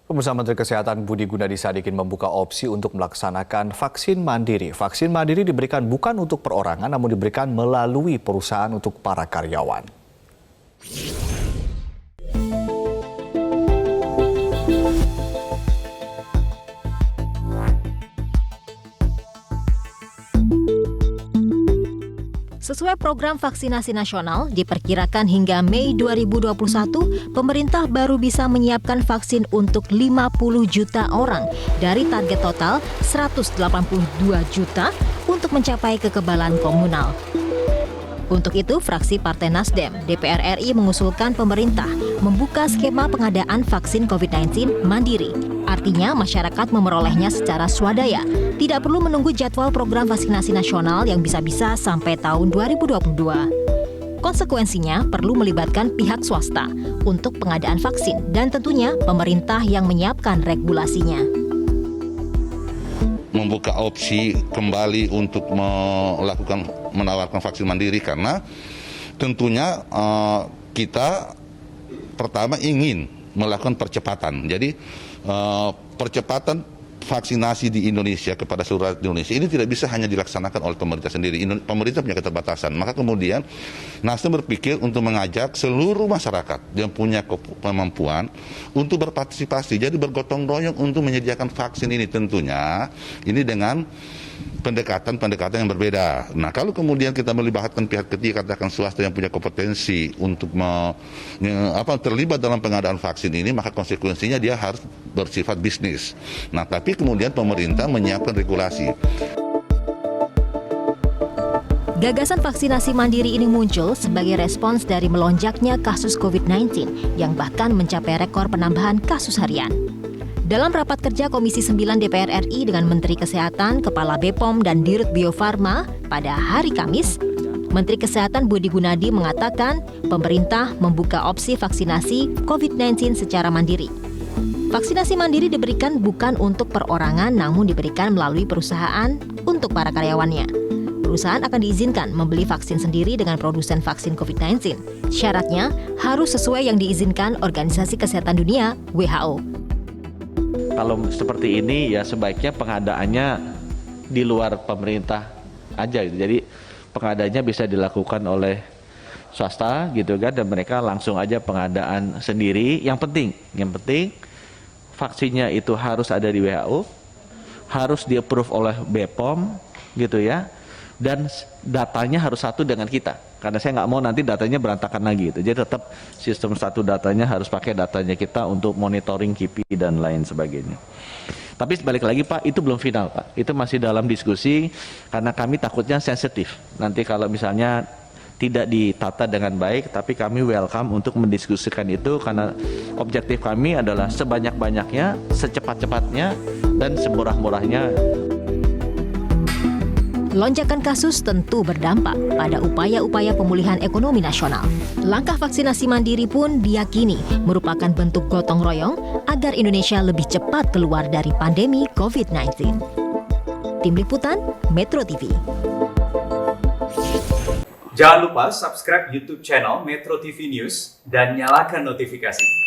Pemirsa, Menteri Kesehatan Budi Gunadi Sadikin membuka opsi untuk melaksanakan vaksin mandiri. Vaksin mandiri diberikan bukan untuk perorangan, namun diberikan melalui perusahaan untuk para karyawan. Sesuai program vaksinasi nasional, diperkirakan hingga Mei 2021, pemerintah baru bisa menyiapkan vaksin untuk 50 juta orang dari target total 182 juta untuk mencapai kekebalan komunal. Untuk itu, fraksi Partai Nasdem, DPR RI mengusulkan pemerintah membuka skema pengadaan vaksin COVID-19 mandiri. Artinya, masyarakat memperolehnya secara swadaya. Tidak perlu menunggu jadwal program vaksinasi nasional yang bisa-bisa sampai tahun 2022. Konsekuensinya, perlu melibatkan pihak swasta untuk pengadaan vaksin dan tentunya pemerintah yang menyiapkan regulasinya. Membuka opsi kembali untuk menawarkan vaksin mandiri karena tentunya kita pertama ingin melakukan percepatan. Jadi percepatan vaksinasi di Indonesia kepada seluruh rakyat Indonesia ini tidak bisa hanya dilaksanakan oleh pemerintah sendiri. Pemerintah punya keterbatasan. Maka kemudian Nasdem berpikir untuk mengajak seluruh masyarakat yang punya kemampuan untuk berpartisipasi. Jadi bergotong royong untuk menyediakan vaksin ini, tentunya ini dengan pendekatan yang berbeda. Nah, kalau kemudian kita melibatkan pihak ketiga, katakan swasta yang punya kompetensi untuk terlibat dalam pengadaan vaksin ini, maka konsekuensinya dia harus bersifat bisnis. Nah, tapi kemudian pemerintah menyiapkan regulasi. Gagasan vaksinasi mandiri ini muncul sebagai respons dari melonjaknya kasus COVID-19 yang bahkan mencapai rekor penambahan kasus harian. Dalam rapat kerja Komisi 9 DPR RI dengan Menteri Kesehatan, Kepala BPOM, dan Dirut Bio Farma pada hari Kamis, Menteri Kesehatan Budi Gunadi mengatakan pemerintah membuka opsi vaksinasi COVID-19 secara mandiri. Vaksinasi mandiri diberikan bukan untuk perorangan, namun diberikan melalui perusahaan untuk para karyawannya. Perusahaan akan diizinkan membeli vaksin sendiri dengan produsen vaksin COVID-19. Syaratnya harus sesuai yang diizinkan Organisasi Kesehatan Dunia (WHO). Kalau seperti ini ya sebaiknya pengadaannya di luar pemerintah aja gitu. Jadi pengadaannya bisa dilakukan oleh swasta gitu kan, dan mereka langsung aja pengadaan sendiri. Yang penting vaksinnya itu harus ada di WHO, harus di-approve oleh BPOM gitu ya. Dan datanya harus satu dengan kita, karena saya nggak mau nanti datanya berantakan lagi gitu. Jadi tetap sistem satu datanya harus pakai datanya kita untuk monitoring KIPI dan lain sebagainya. Tapi balik lagi Pak, itu belum final Pak, itu masih dalam diskusi karena kami takutnya sensitif. Nanti kalau misalnya tidak ditata dengan baik, tapi kami welcome untuk mendiskusikan itu karena objektif kami adalah sebanyak-banyaknya, secepat-cepatnya, dan semurah-murahnya. Lonjakan kasus tentu berdampak pada upaya-upaya pemulihan ekonomi nasional. Langkah vaksinasi mandiri pun diyakini merupakan bentuk gotong royong agar Indonesia lebih cepat keluar dari pandemi COVID-19. Tim Liputan, Metro TV. Jangan lupa subscribe YouTube channel Metro TV News dan nyalakan notifikasinya.